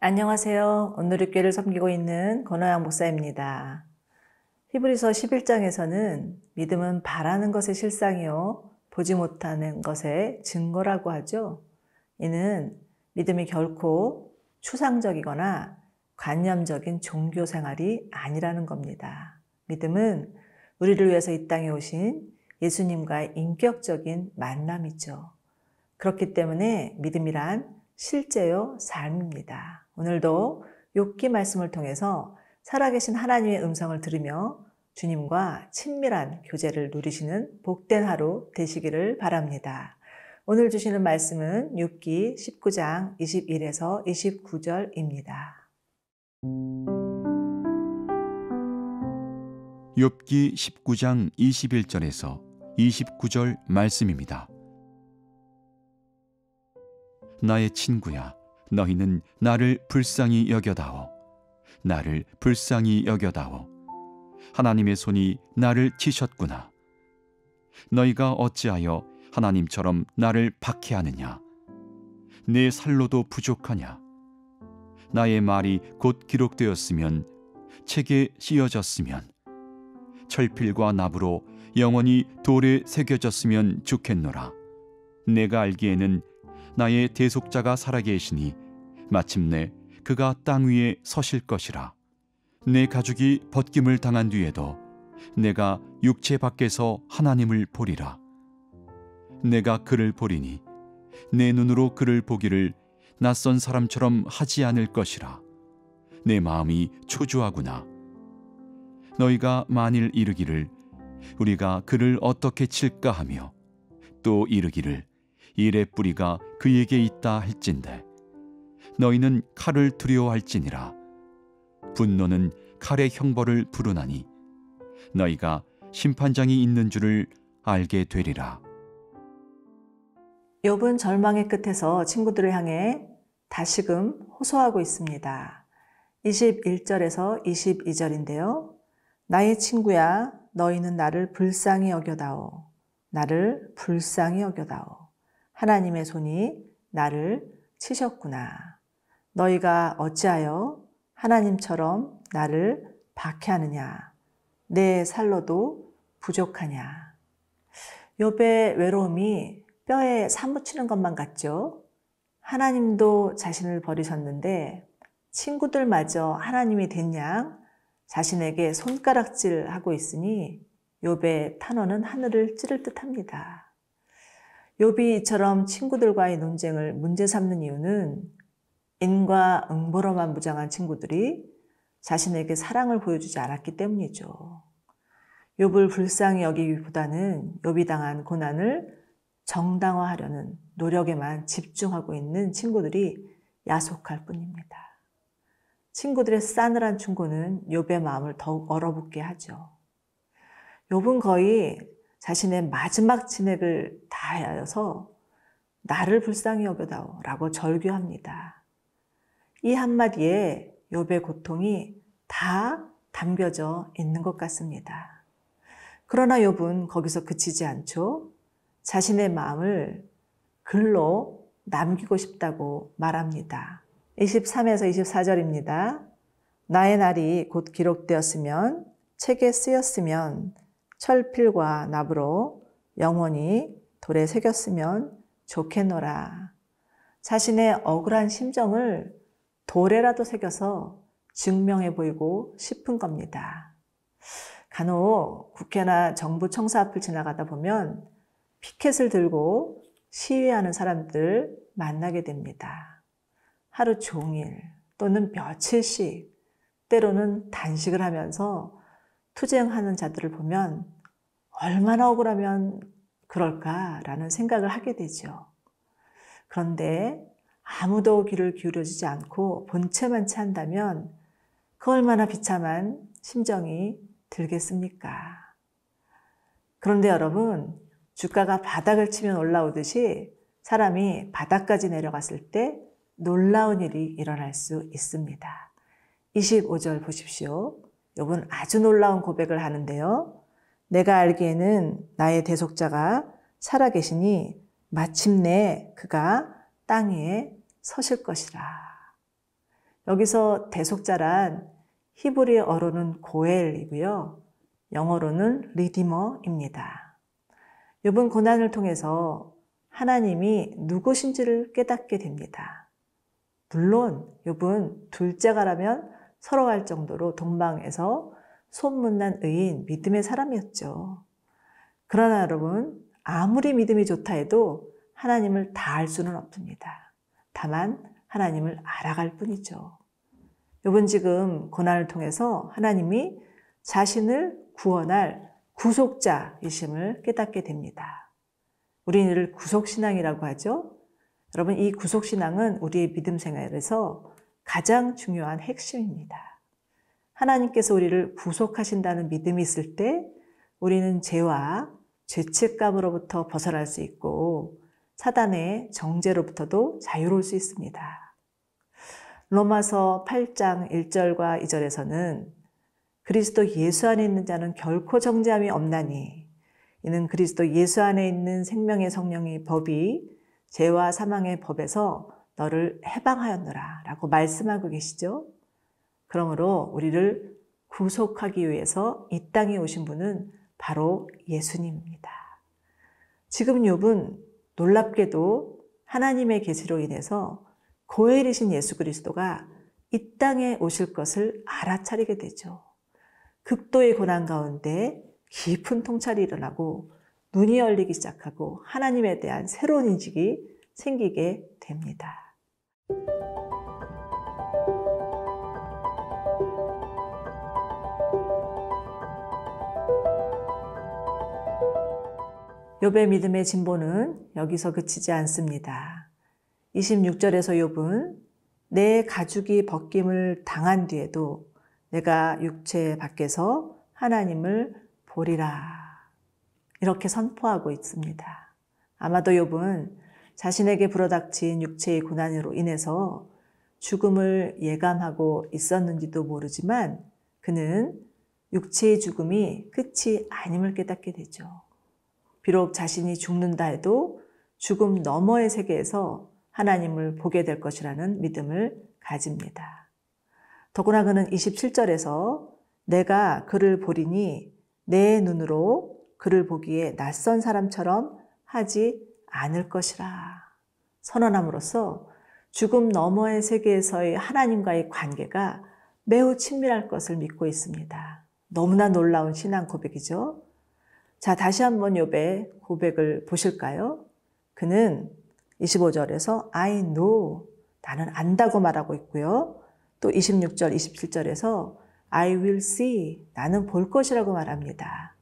안녕하세요. 오늘의 교회를 섬기고 있는 권호영 목사입니다. 히브리서 11장에서는 믿음은 바라는 것의 실상이요 보지 못하는 것의 증거라고 하죠. 이는 믿음이 결코 추상적이거나 관념적인 종교 생활이 아니라는 겁니다. 믿음은 우리를 위해서 이 땅에 오신 예수님과의 인격적인 만남이죠. 그렇기 때문에 믿음이란 실제요 삶입니다. 오늘도 욥기 말씀을 통해서 살아계신 하나님의 음성을 들으며 주님과 친밀한 교제를 누리시는 복된 하루 되시기를 바랍니다. 오늘 주시는 말씀은 욥기 19장 21에서 29절입니다. 욥기 19장 21절에서 29절 말씀입니다. 나의 친구야, 너희는 나를 불쌍히 여겨다오. 나를 불쌍히 여겨다오. 하나님의 손이 나를 치셨구나. 너희가 어찌하여 하나님처럼 나를 박해하느냐? 내 살로도 부족하냐? 나의 말이 곧 기록되었으면, 책에 씌어졌으면, 철필과 납으로 영원히 돌에 새겨졌으면 좋겠노라. 내가 알기에는 나의 대속자가 살아계시니 마침내 그가 땅 위에 서실 것이라. 내 가죽이 벗김을 당한 뒤에도 내가 육체 밖에서 하나님을 보리라. 내가 그를 보리니 내 눈으로 그를 보기를 낯선 사람처럼 하지 않을 것이라. 내 마음이 초조하구나. 너희가 만일 이르기를 우리가 그를 어떻게 칠까 하며, 또 이르기를 일의 뿌리가 그에게 있다 할진대, 너희는 칼을 두려워할지니라. 분노는 칼의 형벌을 부르나니 너희가 심판장이 있는 줄을 알게 되리라. 욥은 절망의 끝에서 친구들을 향해 다시금 호소하고 있습니다. 21절에서 22절인데요. 나의 친구야, 너희는 나를 불쌍히 여겨다오. 나를 불쌍히 여겨다오. 하나님의 손이 나를 치셨구나. 너희가 어찌하여 하나님처럼 나를 박해하느냐? 내 살로도 부족하냐? 욥의 외로움이 뼈에 사무치는 것만 같죠? 하나님도 자신을 버리셨는데 친구들마저 하나님이 된 양 자신에게 손가락질하고 있으니 욥의 탄원은 하늘을 찌를 듯합니다. 욥이 이처럼 친구들과의 논쟁을 문제 삼는 이유는 인과 응보로만 무장한 친구들이 자신에게 사랑을 보여주지 않았기 때문이죠. 욥을 불쌍히 여기기보다는 욥이 당한 고난을 정당화하려는 노력에만 집중하고 있는 친구들이 야속할 뿐입니다. 친구들의 싸늘한 충고는 욥의 마음을 더욱 얼어붙게 하죠. 욥은 거의 자신의 마지막 진액을 다하여서 나를 불쌍히 여겨다오 라고 절규합니다. 이 한마디에 욥의 고통이 다 담겨져 있는 것 같습니다. 그러나 욥은 거기서 그치지 않죠. 자신의 마음을 글로 남기고 싶다고 말합니다. 23에서 24절입니다. 나의 날이 곧 기록되었으면, 책에 쓰였으면, 철필과 납으로 영원히 돌에 새겼으면 좋겠노라. 자신의 억울한 심정을 돌에라도 새겨서 증명해 보이고 싶은 겁니다. 간혹 국회나 정부 청사 앞을 지나가다 보면 피켓을 들고 시위하는 사람들 만나게 됩니다. 하루 종일 또는 며칠씩, 때로는 단식을 하면서 투쟁하는 자들을 보면 얼마나 억울하면 그럴까라는 생각을 하게 되죠. 그런데 아무도 귀를 기울여주지 않고 본체만 찬다면 그 얼마나 비참한 심정이 들겠습니까? 그런데 여러분, 주가가 바닥을 치면 올라오듯이 사람이 바닥까지 내려갔을 때 놀라운 일이 일어날 수 있습니다. 25절 보십시오. 욥은 아주 놀라운 고백을 하는데요. 내가 알기에는 나의 대속자가 살아계시니 마침내 그가 땅 위에 서실 것이라. 여기서 대속자란 히브리어로는 고엘이고요. 영어로는 리디머입니다. 욥은 고난을 통해서 하나님이 누구신지를 깨닫게 됩니다. 물론 욥은 둘째가라면 서러워할 정도로 동방에서 소문난 의인, 믿음의 사람이었죠. 그러나 여러분, 아무리 믿음이 좋다 해도 하나님을 다 알 수는 없습니다. 다만 하나님을 알아갈 뿐이죠. 욥은 지금 고난을 통해서 하나님이 자신을 구원할 구속자이심을 깨닫게 됩니다. 우리는 이를 구속신앙이라고 하죠. 여러분, 이 구속신앙은 우리의 믿음 생활에서 가장 중요한 핵심입니다. 하나님께서 우리를 구속하신다는 믿음이 있을 때 우리는 죄와 죄책감으로부터 벗어날 수 있고 사단의 정죄로부터도 자유로울 수 있습니다. 로마서 8장 1절과 2절에서는 그리스도 예수 안에 있는 자는 결코 정죄함이 없나니 이는 그리스도 예수 안에 있는 생명의 성령의 법이 죄와 사망의 법에서 너를 해방하였노라 라고 말씀하고 계시죠. 그러므로 우리를 구속하기 위해서 이 땅에 오신 분은 바로 예수님입니다. 지금 욥은 놀랍게도 하나님의 계시로 인해서 고엘이신 예수 그리스도가 이 땅에 오실 것을 알아차리게 되죠. 극도의 고난 가운데 깊은 통찰이 일어나고 눈이 열리기 시작하고 하나님에 대한 새로운 인식이 생기게 됩니다. 욥의 믿음의 진보는 여기서 그치지 않습니다. 26절에서 욥은 내 가죽이 벗김을 당한 뒤에도 내가 육체 밖에서 하나님을 보리라 이렇게 선포하고 있습니다. 아마도 욥은 자신에게 불어닥친 육체의 고난으로 인해서 죽음을 예감하고 있었는지도 모르지만 그는 육체의 죽음이 끝이 아님을 깨닫게 되죠. 비록 자신이 죽는다 해도 죽음 너머의 세계에서 하나님을 보게 될 것이라는 믿음을 가집니다. 더구나 그는 27절에서 내가 그를 보리니 내 눈으로 그를 보기에 낯선 사람처럼 하지 않을 것이라 선언함으로써 죽음 너머의 세계에서의 하나님과의 관계가 매우 친밀할 것을 믿고 있습니다. 너무나 놀라운 신앙 고백이죠. 자, 다시 한번 욥의 고백을 보실까요? 그는 25절에서 I know, 나는 안다고 말하고 있고요. 또 26절, 27절에서 I will see, 나는 볼 것이라고 말합니다.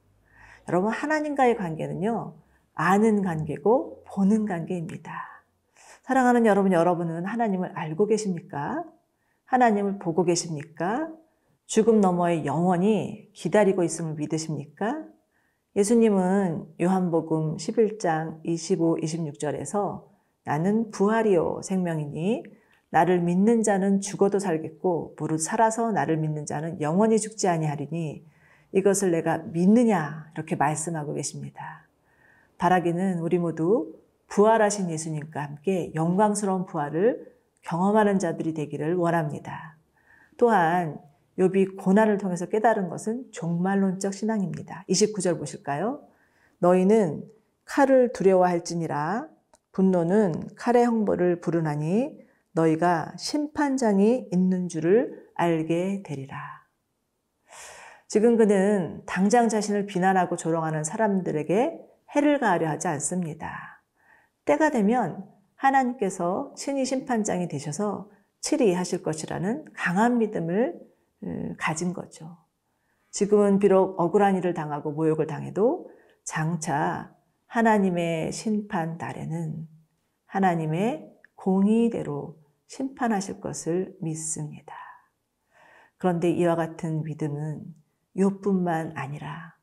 여러분, 하나님과의 관계는요, 아는 관계고 보는 관계입니다. 사랑하는 여러분, 여러분은 하나님을 알고 계십니까? 하나님을 보고 계십니까? 죽음 너머의 영원히 기다리고 있음을 믿으십니까? 예수님은 요한복음 11장 25, 26절에서 나는 부활이요 생명이니 나를 믿는 자는 죽어도 살겠고 무릇 살아서 나를 믿는 자는 영원히 죽지 아니하리니 이것을 내가 믿느냐 이렇게 말씀하고 계십니다. 바라기는 우리 모두 부활하신 예수님과 함께 영광스러운 부활을 경험하는 자들이 되기를 원합니다. 또한 욥이 고난을 통해서 깨달은 것은 종말론적 신앙입니다. 29절 보실까요? 너희는 칼을 두려워할지니라 분노는 칼의 형벌을 부르나니 너희가 심판장이 있는 줄을 알게 되리라. 지금 그는 당장 자신을 비난하고 조롱하는 사람들에게 해를 가하려 하지 않습니다. 때가 되면 하나님께서 친히 심판장이 되셔서 치리하실 것이라는 강한 믿음을 가진 거죠. 지금은 비록 억울한 일을 당하고 모욕을 당해도 장차 하나님의 심판 날에는 하나님의 공의대로 심판하실 것을 믿습니다. 그런데 이와 같은 믿음은 욥뿐만 아니라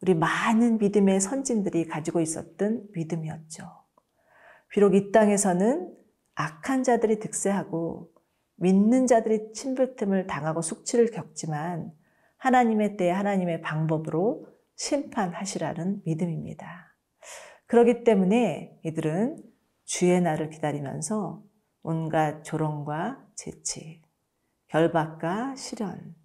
우리 많은 믿음의 선진들이 가지고 있었던 믿음이었죠. 비록 이 땅에서는 악한 자들이 득세하고 믿는 자들이 침뱉음을 당하고 숙취를 겪지만 하나님의 때에 하나님의 방법으로 심판하시라는 믿음입니다. 그렇기 때문에 이들은 주의 날을 기다리면서 온갖 조롱과 재치, 결박과 시련,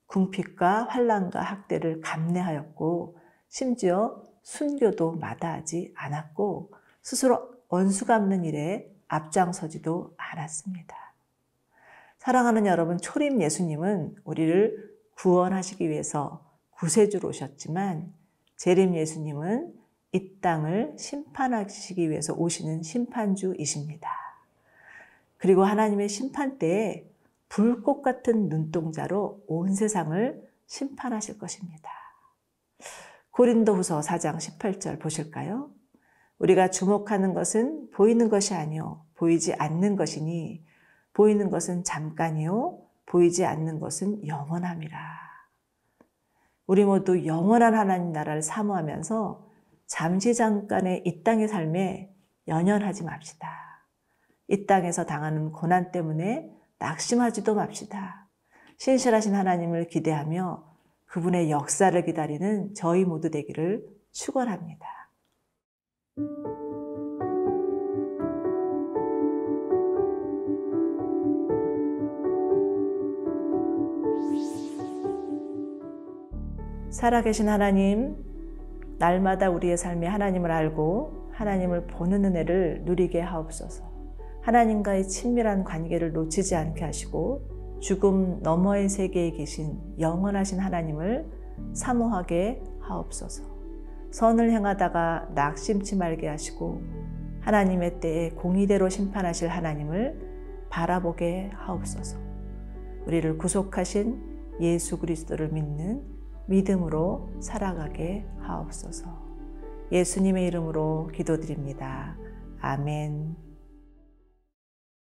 궁핍과 환난과 학대를 감내하였고 심지어 순교도 마다하지 않았고 스스로 원수 갚는 일에 앞장서지도 않았습니다. 사랑하는 여러분, 초림 예수님은 우리를 구원하시기 위해서 구세주로 오셨지만 재림 예수님은 이 땅을 심판하시기 위해서 오시는 심판주이십니다. 그리고 하나님의 심판 때에 불꽃 같은 눈동자로 온 세상을 심판하실 것입니다. 고린도후서 4장 18절 보실까요? 우리가 주목하는 것은 보이는 것이 아니요 보이지 않는 것이니 보이는 것은 잠깐이요 보이지 않는 것은 영원함이라. 우리 모두 영원한 하나님 나라를 사모하면서 잠시 잠깐의 이 땅의 삶에 연연하지 맙시다. 이 땅에서 당하는 고난 때문에 낙심하지도 맙시다. 신실하신 하나님을 기대하며 그분의 역사를 기다리는 저희 모두 되기를 축원합니다. 살아계신 하나님, 날마다 우리의 삶에 하나님을 알고 하나님을 보는 은혜를 누리게 하옵소서. 하나님과의 친밀한 관계를 놓치지 않게 하시고 죽음 너머의 세계에 계신 영원하신 하나님을 사모하게 하옵소서. 선을 행하다가 낙심치 말게 하시고 하나님의 때에 공의대로 심판하실 하나님을 바라보게 하옵소서. 우리를 구속하신 예수 그리스도를 믿는 믿음으로 살아가게 하옵소서. 예수님의 이름으로 기도드립니다. 아멘.